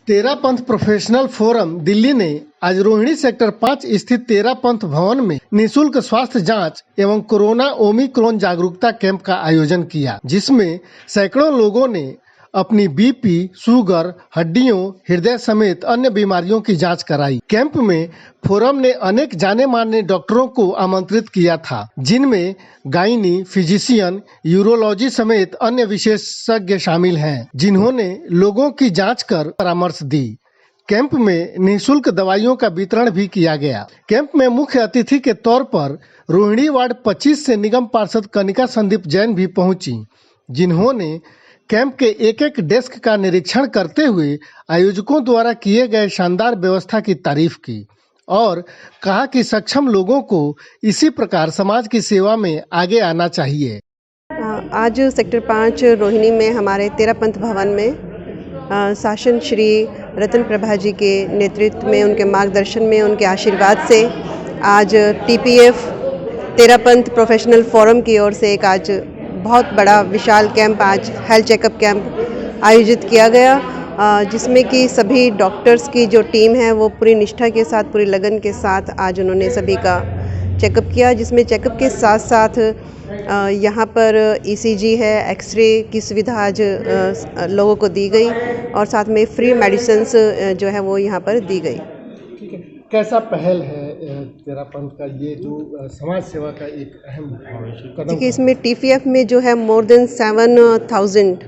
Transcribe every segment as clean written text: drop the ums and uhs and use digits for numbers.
Terapanth professional forum Delhi ने आज Rohini sector 5 स्थित तेरापंथ भवन में निःशुल्क स्वास्थ्य जांच एवं कोरोना ओमिक्रॉन जागरूकता कैंप का आयोजन किया, जिसमें सैकड़ों लोगों ने अपनी बीपी, शुगर, हड्डियों, हृदय समेत अन्य बीमारियों की जांच कराई। कैंप में फोरम ने अनेक जाने माने डॉक्टरों को आमंत्रित किया था, जिनमें गायनी, फिजिशियन, यूरोलॉजी समेत अन्य विशेषज्ञ शामिल हैं, जिन्होंने लोगों की जांच कर परामर्श दी। कैंप में निःशुल्क दवाइयों का वितरण भी किया गया। कैंप में मुख्य अतिथि के तौर पर रोहिणी वार्ड 25 से निगम पार्षद कनिका संदीप जैन भी पहुंची, जिन्होंने कैंप के एक एक डेस्क का निरीक्षण करते हुए आयोजकों द्वारा किए गए शानदार व्यवस्था की तारीफ की और कहा कि सक्षम लोगों को इसी प्रकार समाज की सेवा में आगे आना चाहिए। आज सेक्टर 5 रोहिणी में हमारे तेरापंथ भवन में शासन श्री रतन प्रभा जी के नेतृत्व में, उनके मार्गदर्शन में, उनके आशीर्वाद से आज टीपीएफ तेरापंथ प्रोफेशनल फोरम की ओर से एक आज बहुत बड़ा विशाल कैंप, आज हेल्थ चेकअप कैंप आयोजित किया गया, जिसमें कि सभी डॉक्टर्स की जो टीम है वो पूरी निष्ठा के साथ, पूरी लगन के साथ आज उन्होंने सभी का चेकअप किया, जिसमें चेकअप के साथ साथ यहाँ पर ईसीजी है, एक्सरे की सुविधा आज लोगों को दी गई और साथ में फ्री मेडिसिन्स जो है वो यहाँ पर दी गई। ठीक है, कैसा पहल है तेरापंथ का ये जो समाज सेवा का एक अहम कदम? देखिए, इसमें टीपीएफ में जो है मोर देन 7,000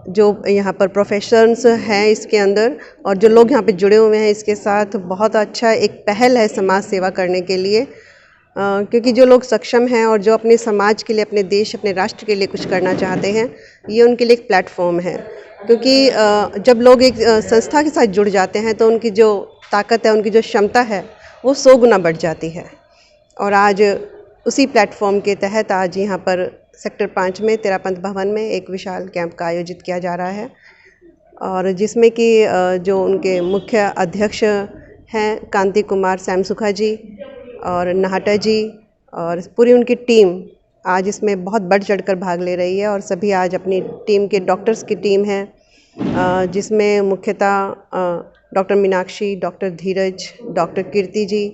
जो यहाँ पर प्रोफेशनल्स हैं इसके अंदर, और जो लोग यहाँ पे जुड़े हुए हैं इसके साथ, बहुत अच्छा एक पहल है समाज सेवा करने के लिए, क्योंकि जो लोग सक्षम हैं और जो अपने समाज के लिए, अपने देश, अपने राष्ट्र के लिए कुछ करना चाहते हैं, ये उनके लिए एक प्लेटफॉर्म है। क्योंकि जब लोग एक संस्था के साथ जुड़ जाते हैं तो उनकी जो ताकत है, उनकी जो क्षमता है वो 100 गुना बढ़ जाती है। और आज उसी प्लेटफॉर्म के तहत आज यहाँ पर सेक्टर 5 में तेरापंथ भवन में एक विशाल कैंप का आयोजित किया जा रहा है, और जिसमें कि जो उनके मुख्य अध्यक्ष हैं कांति कुमार सैमसुखा जी और नाहटा जी और पूरी उनकी टीम आज इसमें बहुत बढ़ चढ़कर भाग ले रही है। और सभी आज अपनी टीम के डॉक्टर्स की टीम है, जिसमें मुख्यतः डॉक्टर मीनाक्षी, डॉक्टर धीरज, डॉक्टर कीर्ति जी,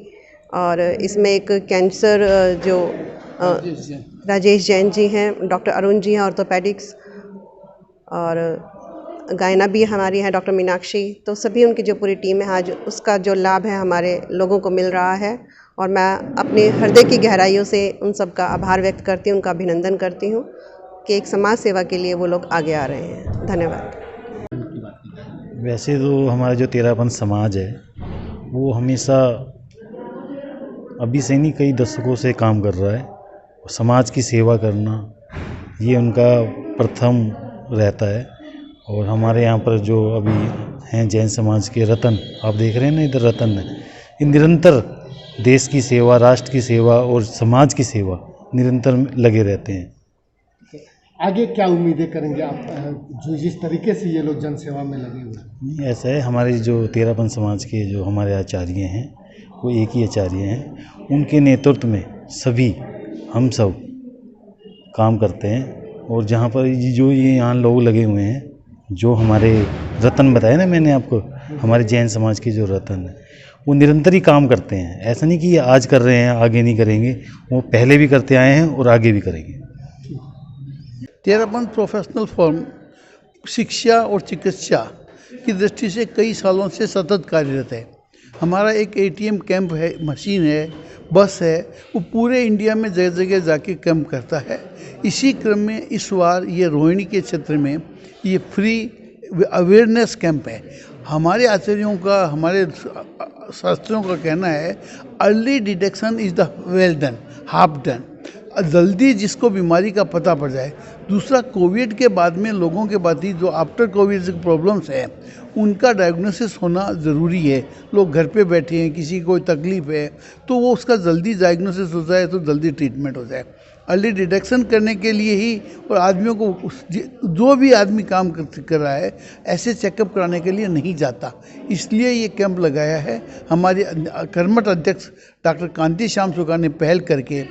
और इसमें एक कैंसर जो राजेश जैन जी हैं, डॉक्टर अरुण जी हैं ऑर्थोपेडिक्स, और गायना भी हमारी है डॉक्टर मीनाक्षी। तो सभी उनकी जो पूरी टीम है, आज उसका जो लाभ है हमारे लोगों को मिल रहा है, और मैं अपने हृदय की गहराइयों से उन सब का आभार व्यक्त करती हूँ, उनका अभिनंदन करती हूँ कि एक समाज सेवा के लिए वो लोग आगे आ रहे हैं। धन्यवाद। वैसे तो हमारा जो तेरापंथ समाज है वो हमेशा अभी से नहीं, कई दशकों से काम कर रहा है। समाज की सेवा करना ये उनका प्रथम रहता है। और हमारे यहाँ पर जो अभी हैं जैन समाज के रतन, आप देख रहे हैं ना इधर रतन है, ये निरंतर देश की सेवा, राष्ट्र की सेवा और समाज की सेवा निरंतर लगे रहते हैं। आगे क्या उम्मीदें करेंगे आप, जो जिस तरीके से ये लोग जन सेवा में लगे हुए हैं? नहीं, ऐसा है, हमारे जो तेरापंथ समाज के जो हमारे आचार्य हैं वो एक ही आचार्य हैं, उनके नेतृत्व में सभी हम सब काम करते हैं। और जहाँ पर जो ये यहाँ लोग लगे हुए हैं, जो हमारे रतन बताए ना मैंने आपको, हमारे जैन समाज के जो रतन हैं वो निरंतर ही काम करते हैं। ऐसा नहीं कि ये आज कर रहे हैं आगे नहीं करेंगे, वो पहले भी करते आए हैं और आगे भी करेंगे। तेरापंथ प्रोफेशनल फोरम शिक्षा और चिकित्सा की दृष्टि से कई सालों से सतत कार्यरत है। हमारा एक एटीएम कैंप है, मशीन है, बस है, वो पूरे इंडिया में जगह जगह जाके कैंप करता है। इसी क्रम में इस बार ये रोहिणी के क्षेत्र में ये फ्री अवेयरनेस कैंप है। हमारे आचार्यों का, हमारे शास्त्रों का कहना है, early detection is the well done, half done. जल्दी जिसको बीमारी का पता पड़ जाए। दूसरा, कोविड के बाद में लोगों के बाद ही जो आफ्टर कोविड प्रॉब्लम्स हैं उनका डायग्नोसिस होना ज़रूरी है। लोग घर पे बैठे हैं, किसी को कोई तकलीफ़ है तो वो उसका जल्दी डायग्नोसिस हो जाए तो जल्दी ट्रीटमेंट हो जाए। अर्ली डिटेक्शन करने के लिए ही, और आदमियों को जो भी आदमी काम कर रहा है ऐसे चेकअप कराने के लिए नहीं जाता, इसलिए ये कैंप लगाया है। हमारे कर्मठ अध्यक्ष डॉक्टर कांति श्याम सुखा ने पहल करके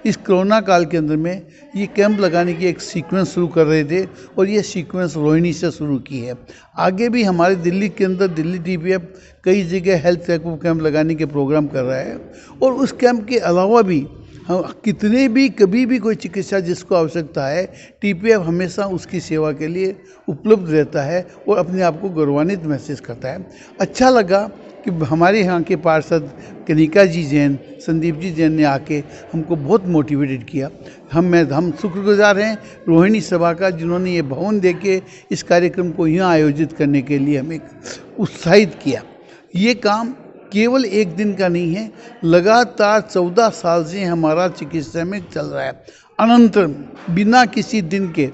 इस कोरोना काल के अंदर में ये कैंप लगाने की एक सीक्वेंस शुरू कर रहे थे और ये सीक्वेंस रोहिणी से शुरू की है। आगे भी हमारे दिल्ली के अंदर दिल्ली टीपीएफ कई जगह हेल्थ चेकअप कैंप लगाने के प्रोग्राम कर रहा है और उस कैंप के अलावा भी हम कितने भी कभी भी कोई चिकित्सा जिसको आवश्यकता है टीपीएफ हमेशा उसकी सेवा के लिए उपलब्ध रहता है और अपने आप को गौरवान्वित महसूस करता है। अच्छा लगा कि हमारे यहाँ के पार्षद कनिका जी जैन, संदीप जी जैन ने आके हमको बहुत मोटिवेटेड किया। हम शुक्रगुजार हैं रोहिणी सभा का, जिन्होंने ये भवन देके इस कार्यक्रम को यहाँ आयोजित करने के लिए हमें उत्साहित किया। ये काम केवल एक दिन का नहीं है, लगातार 14 साल से हमारा चिकित्सा में चल रहा है, अनंतर बिना किसी दिन के,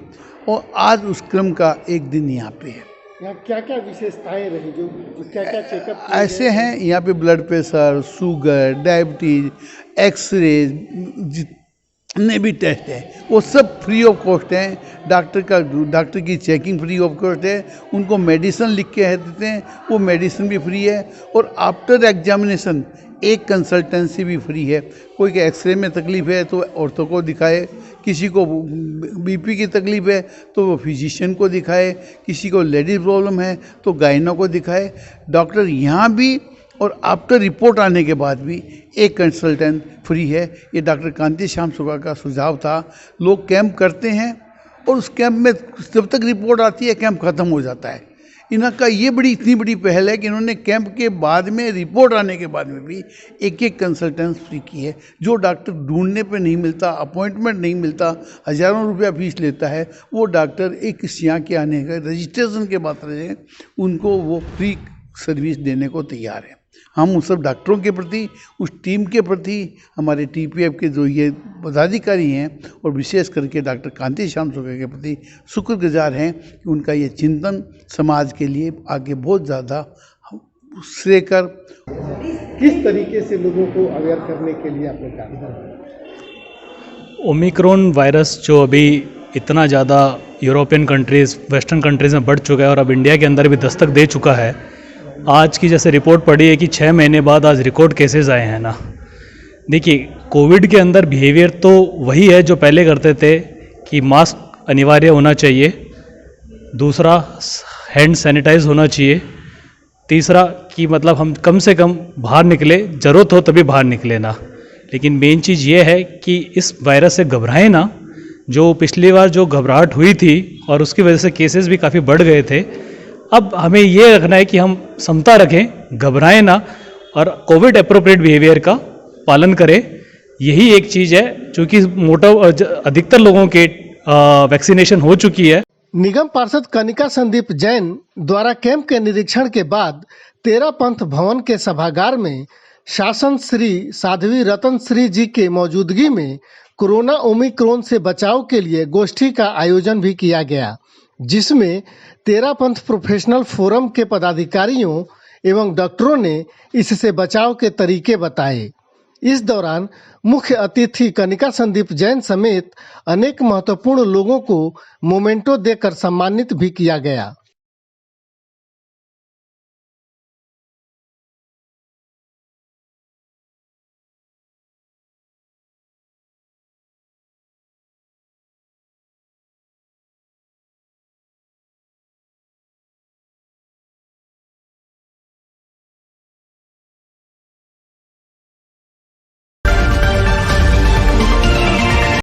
और आज उस क्रम का एक दिन यहाँ पे है। यहाँ क्या क्या विशेषताएं रही जो क्या क्या चेकअप ऐसे हैं यहाँ पे blood pressure, sugar, diabetes, x-ray, जितने भी टेस्ट हैं वो सब फ्री ऑफ कॉस्ट हैं। डॉक्टर की चेकिंग फ्री ऑफ कॉस्ट है, उनको मेडिसिन लिख के देते हैं, वो मेडिसिन भी फ्री है, और आफ्टर एग्जामिनेशन एक कंसल्टेंसी भी फ्री है। कोई के एक्सरे में तकलीफ है तो ऑर्थो को दिखाए, किसी को बीपी की तकलीफ है तो वो फिजिशियन को दिखाए, किसी को लेडीज प्रॉब्लम है तो गायनो को दिखाए। डॉक्टर यहाँ भी और आफ्टर रिपोर्ट आने के बाद भी एक कंसल्टेंट फ्री है। ये डॉक्टर कांति श्याम सुगा का सुझाव था। लोग कैंप करते हैं और उस कैंप में जब तक रिपोर्ट आती है कैंप ख़त्म हो जाता है। इनका ये इतनी बड़ी पहल है कि इन्होंने कैंप के बाद में, रिपोर्ट आने के बाद में भी एक कंसल्टेंट फ्री की है। जो डॉक्टर ढूंढने पे नहीं मिलता, अपॉइंटमेंट नहीं मिलता, हज़ारों रुपया फीस लेता है, वो डॉक्टर एक यहाँ के आने का रजिस्ट्रेशन के बाद उनको वो फ्री सर्विस देने को तैयार है। हम उस सब डॉक्टरों के प्रति, उस टीम के प्रति, हमारे टीपीएफ के जो ये पदाधिकारी हैं और विशेष करके डॉक्टर कांति श्याम सुगा के प्रति शुक्रगुजार हैं कि उनका ये चिंतन समाज के लिए आगे बहुत ज़्यादा श्रेयकर। किस तरीके से लोगों को अवेयर करने के लिए आपने काम किया? ओमिक्रॉन वायरस जो अभी इतना ज़्यादा यूरोपियन कंट्रीज़, वेस्टर्न कंट्रीज़ में बढ़ चुका है और अब इंडिया के अंदर भी दस्तक दे चुका है। आज की जैसे रिपोर्ट पड़ी है कि 6 महीने बाद आज रिकॉर्ड केसेस आए हैं ना। देखिए, कोविड के अंदर बिहेवियर तो वही है जो पहले करते थे कि मास्क अनिवार्य होना चाहिए, दूसरा हैंड सैनिटाइज होना चाहिए, तीसरा कि मतलब हम कम से कम बाहर निकले, ज़रूरत हो तभी बाहर निकले ना। लेकिन मेन चीज़ ये है कि इस वायरस से घबराएं ना। जो पिछली बार जो घबराहट हुई थी और उसकी वजह से केसेस भी काफ़ी बढ़ गए थे, अब हमें ये रखना है कि हम समता रखें, घबराएं ना और कोविड एप्रोप्रिएट बिहेवियर का पालन करें। यही एक चीज़ है, चूँकि अधिकतर लोगों के वैक्सीनेशन हो चुकी है। निगम पार्षद कनिका संदीप जैन द्वारा कैंप के निरीक्षण के बाद 13 पंथ भवन के सभागार में शासन श्री साध्वी रतन श्री जी के मौजूदगी में कोरोना ओमिक्रॉन से बचाव के लिए गोष्ठी का आयोजन भी किया गया, जिसमें 13 पंथ प्रोफेशनल फोरम के पदाधिकारियों एवं डॉक्टरों ने इससे बचाव के तरीके बताए। इस दौरान मुख्य अतिथि कनिका संदीप जैन समेत अनेक महत्वपूर्ण लोगों को मोमेंटो देकर सम्मानित भी किया गया।